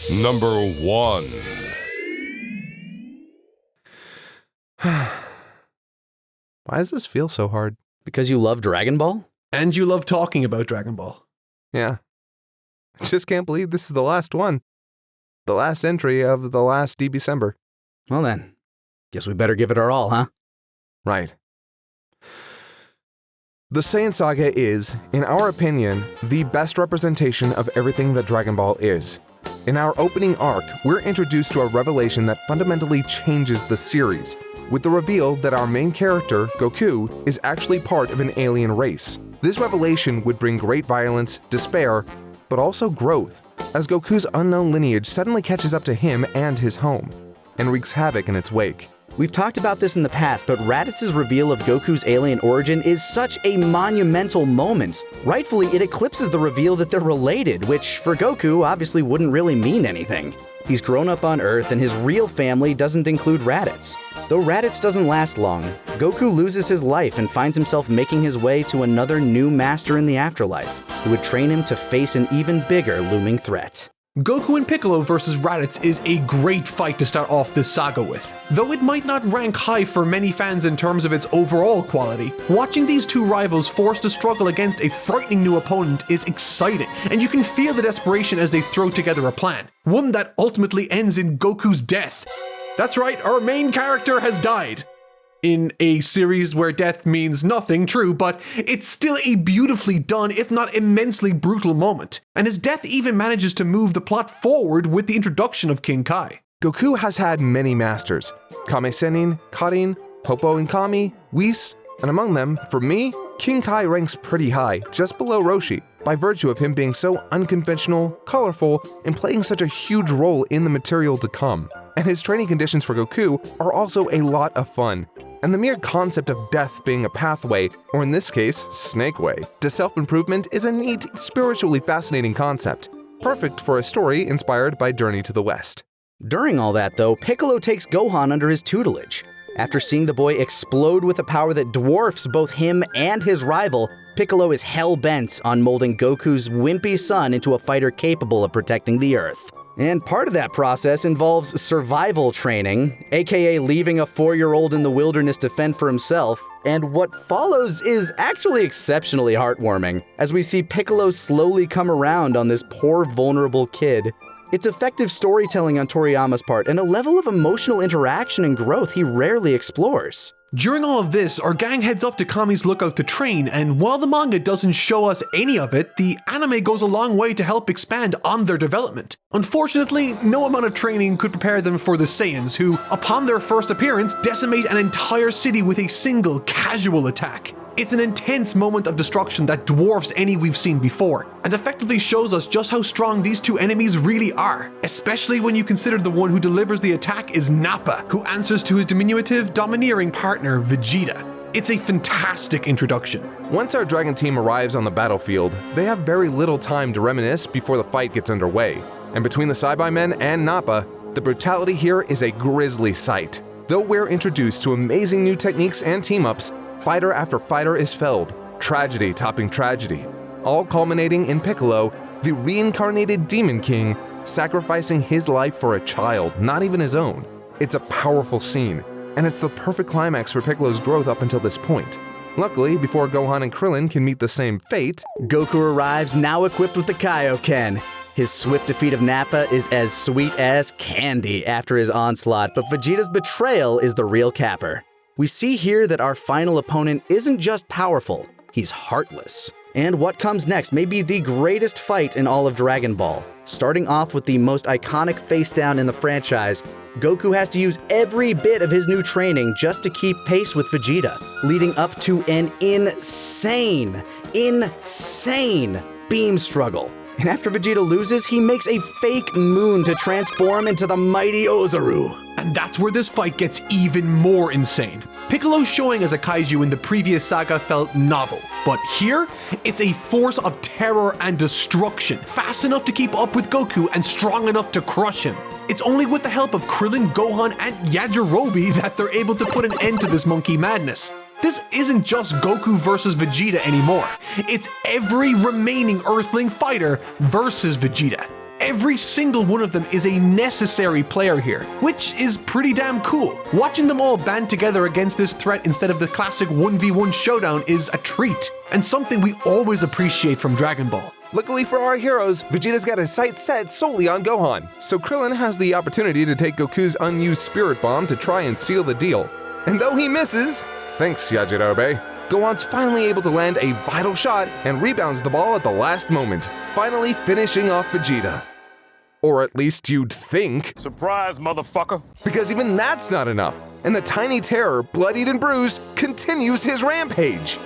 Number 1. Why does this feel so hard? Because you love Dragon Ball? And you love talking about Dragon Ball. Yeah. I just can't believe this is the last one. The last entry of the last DBCember. Well then, guess we better give it our all, huh? Right. The Saiyan Saga is, in our opinion, the best representation of everything that Dragon Ball is. In our opening arc, we're introduced to a revelation that fundamentally changes the series, with the reveal that our main character, Goku, is actually part of an alien race. This revelation would bring great violence, despair, but also growth, as Goku's unknown lineage suddenly catches up to him and his home, and wreaks havoc in its wake. We've talked about this in the past, but Raditz's reveal of Goku's alien origin is such a monumental moment. Rightfully, it eclipses the reveal that they're related, which for Goku obviously wouldn't really mean anything. He's grown up on Earth and his real family doesn't include Raditz. Though Raditz doesn't last long, Goku loses his life and finds himself making his way to another new master in the afterlife, who would train him to face an even bigger looming threat. Goku and Piccolo versus Raditz is a great fight to start off this saga with. Though it might not rank high for many fans in terms of its overall quality, watching these two rivals forced to struggle against a frightening new opponent is exciting, and you can feel the desperation as they throw together a plan, one that ultimately ends in Goku's death. That's right, our main character has died. In a series where death means nothing, true, but it's still a beautifully done, if not immensely brutal moment. And his death even manages to move the plot forward with the introduction of King Kai. Goku has had many masters: Kame Sennin, Karin, Popo and Kami, Whis, and among them, for me, King Kai ranks pretty high, just below Roshi, by virtue of him being so unconventional, colorful, and playing such a huge role in the material to come. And his training conditions for Goku are also a lot of fun. And the mere concept of death being a pathway, or in this case, Snake Way, to self-improvement is a neat, spiritually fascinating concept, perfect for a story inspired by Journey to the West. During all that though, Piccolo takes Gohan under his tutelage. After seeing the boy explode with a power that dwarfs both him and his rival, Piccolo is hell-bent on molding Goku's wimpy son into a fighter capable of protecting the Earth. And part of that process involves survival training, aka leaving a 4-year-old in the wilderness to fend for himself, and what follows is actually exceptionally heartwarming, as we see Piccolo slowly come around on this poor vulnerable kid. It's effective storytelling on Toriyama's part, and a level of emotional interaction and growth he rarely explores. During all of this, our gang heads up to Kami's lookout to train, and while the manga doesn't show us any of it, the anime goes a long way to help expand on their development. Unfortunately, no amount of training could prepare them for the Saiyans, who, upon their first appearance, decimate an entire city with a single casual attack. It's an intense moment of destruction that dwarfs any we've seen before, and effectively shows us just how strong these two enemies really are, especially when you consider the one who delivers the attack is Nappa, who answers to his diminutive, domineering partner, Vegeta. It's a fantastic introduction. Once our Dragon team arrives on the battlefield, they have very little time to reminisce before the fight gets underway, and between the Saibai and Nappa, the brutality here is a grisly sight. Though we're introduced to amazing new techniques and team-ups, fighter after fighter is felled, tragedy topping tragedy, all culminating in Piccolo, the reincarnated Demon King, sacrificing his life for a child, not even his own. It's a powerful scene, and it's the perfect climax for Piccolo's growth up until this point. Luckily, before Gohan and Krillin can meet the same fate, Goku arrives now equipped with the Kaioken. His swift defeat of Nappa is as sweet as candy after his onslaught, but Vegeta's betrayal is the real capper. We see here that our final opponent isn't just powerful, he's heartless. And what comes next may be the greatest fight in all of Dragon Ball. Starting off with the most iconic facedown in the franchise, Goku has to use every bit of his new training just to keep pace with Vegeta, leading up to an insane beam struggle. And after Vegeta loses, he makes a fake moon to transform into the mighty Ozaru. And that's where this fight gets even more insane. Piccolo's showing as a kaiju in the previous saga felt novel, but here, it's a force of terror and destruction, fast enough to keep up with Goku and strong enough to crush him. It's only with the help of Krillin, Gohan, and Yajirobe that they're able to put an end to this monkey madness. This isn't just Goku versus Vegeta anymore. It's every remaining Earthling fighter versus Vegeta. Every single one of them is a necessary player here, which is pretty damn cool. Watching them all band together against this threat instead of the classic 1v1 showdown is a treat, and something we always appreciate from Dragon Ball. Luckily for our heroes, Vegeta's got his sights set solely on Gohan, so Krillin has the opportunity to take Goku's unused Spirit Bomb to try and seal the deal. And though he misses, thanks Yajirobe, Gohan's finally able to land a vital shot and rebounds the ball at the last moment, finally finishing off Vegeta. Or at least you'd think. Surprise, motherfucker. Because even that's not enough, and the tiny terror, bloodied and bruised, continues his rampage.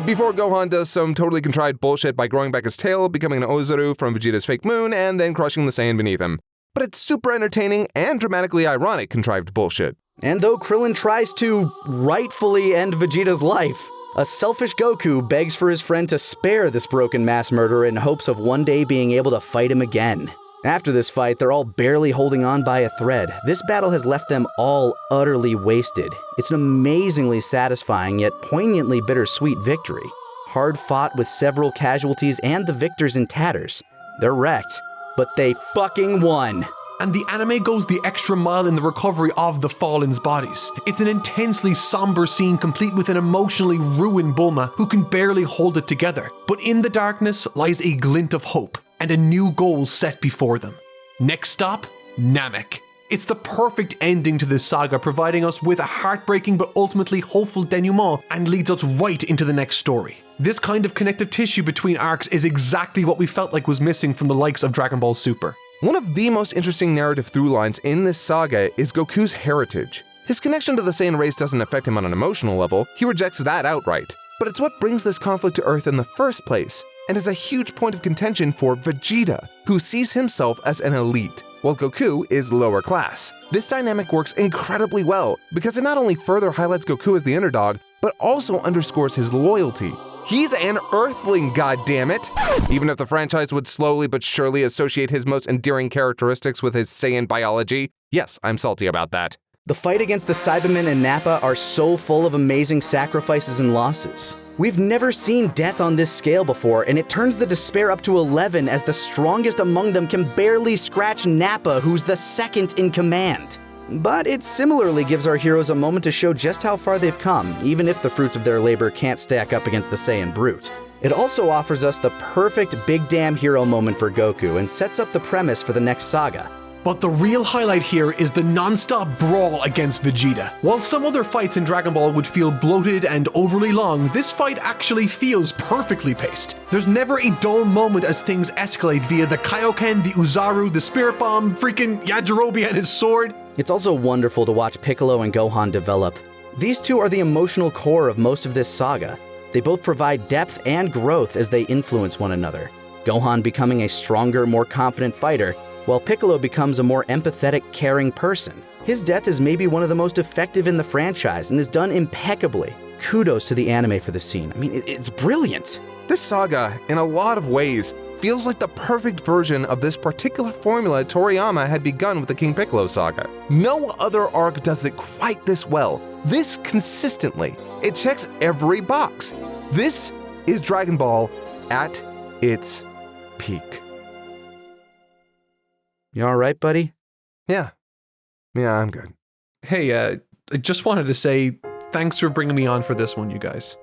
Before Gohan does some totally contrived bullshit by growing back his tail, becoming an Ozaru from Vegeta's fake moon, and then crushing the Saiyan beneath him. But it's super entertaining and dramatically ironic contrived bullshit. And though Krillin tries to rightfully end Vegeta's life, a selfish Goku begs for his friend to spare this broken mass murderer in hopes of one day being able to fight him again. After this fight, they're all barely holding on by a thread. This battle has left them all utterly wasted. It's an amazingly satisfying yet poignantly bittersweet victory. Hard fought with several casualties and the victors in tatters. They're wrecked, but they fucking won. And the anime goes the extra mile in the recovery of the Fallen's bodies. It's an intensely somber scene complete with an emotionally ruined Bulma who can barely hold it together. But in the darkness lies a glint of hope and a new goal set before them. Next stop, Namek. It's the perfect ending to this saga, providing us with a heartbreaking but ultimately hopeful denouement and leads us right into the next story. This kind of connective tissue between arcs is exactly what we felt like was missing from the likes of Dragon Ball Super. One of the most interesting narrative through lines in this saga is Goku's heritage. His connection to the Saiyan race doesn't affect him on an emotional level, he rejects that outright. But it's what brings this conflict to Earth in the first place, and is a huge point of contention for Vegeta, who sees himself as an elite, while Goku is lower class. This dynamic works incredibly well, because it not only further highlights Goku as the underdog, but also underscores his loyalty. He's an Earthling, goddammit! Even if the franchise would slowly but surely associate his most endearing characteristics with his Saiyan biology, yes, I'm salty about that. The fight against the Cybermen and Nappa are so full of amazing sacrifices and losses. We've never seen death on this scale before, and it turns the despair up to 11 as the strongest among them can barely scratch Nappa, who's the second in command. But it similarly gives our heroes a moment to show just how far they've come, even if the fruits of their labor can't stack up against the Saiyan brute. It also offers us the perfect big damn hero moment for Goku and sets up the premise for the next saga. But the real highlight here is the non-stop brawl against Vegeta. While some other fights in Dragon Ball would feel bloated and overly long, this fight actually feels perfectly paced. There's never a dull moment as things escalate via the Kaioken, the Uzaru, the Spirit Bomb, freaking Yajirobe and his sword. It's also wonderful to watch Piccolo and Gohan develop. These two are the emotional core of most of this saga. They both provide depth and growth as they influence one another. Gohan becoming a stronger, more confident fighter, while Piccolo becomes a more empathetic, caring person. His death is maybe one of the most effective in the franchise and is done impeccably. Kudos to the anime for the scene. I mean, it's brilliant. This saga, in a lot of ways, feels like the perfect version of this particular formula Toriyama had begun with the King Piccolo saga. No other arc does it quite this well, this consistently. It checks every box. This is Dragon Ball at its peak. You all right, buddy? Yeah, I'm good. Hey, I just wanted to say thanks for bringing me on for this one, you guys.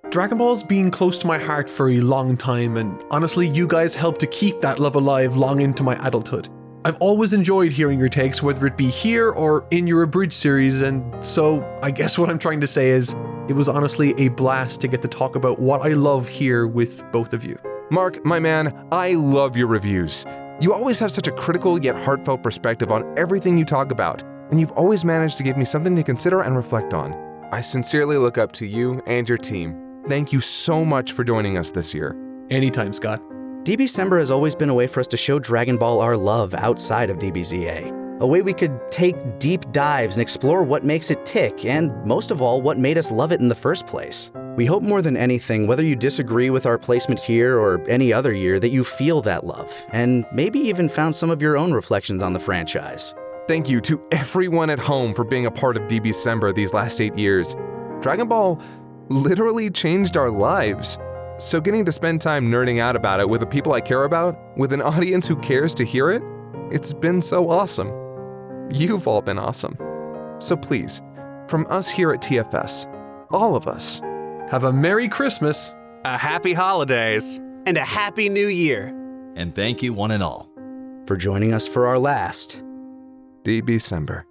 Dragon Ball's been close to my heart for a long time, and honestly, you guys helped to keep that love alive long into my adulthood. I've always enjoyed hearing your takes, whether it be here or in your Abridged series, and so I guess what I'm trying to say is, it was honestly a blast to get to talk about what I love here with both of you. Mark, my man, I love your reviews. You always have such a critical yet heartfelt perspective on everything you talk about, and you've always managed to give me something to consider and reflect on. I sincerely look up to you and your team. Thank you so much for joining us this year. Anytime, Scott. DBCember has always been a way for us to show Dragon Ball our love outside of DBZA. A way we could take deep dives and explore what makes it tick, and most of all, what made us love it in the first place. We hope more than anything, whether you disagree with our placement here or any other year, that you feel that love, and maybe even found some of your own reflections on the franchise. Thank you to everyone at home for being a part of DBCember these last 8 years. Dragon Ball literally changed our lives. So getting to spend time nerding out about it with the people I care about, with an audience who cares to hear it, it's been so awesome. You've all been awesome. So please, from us here at TFS, all of us, Have a Merry Christmas. A happy holidays. And a Happy New Year. And thank you one and all for joining us for our last DBCember.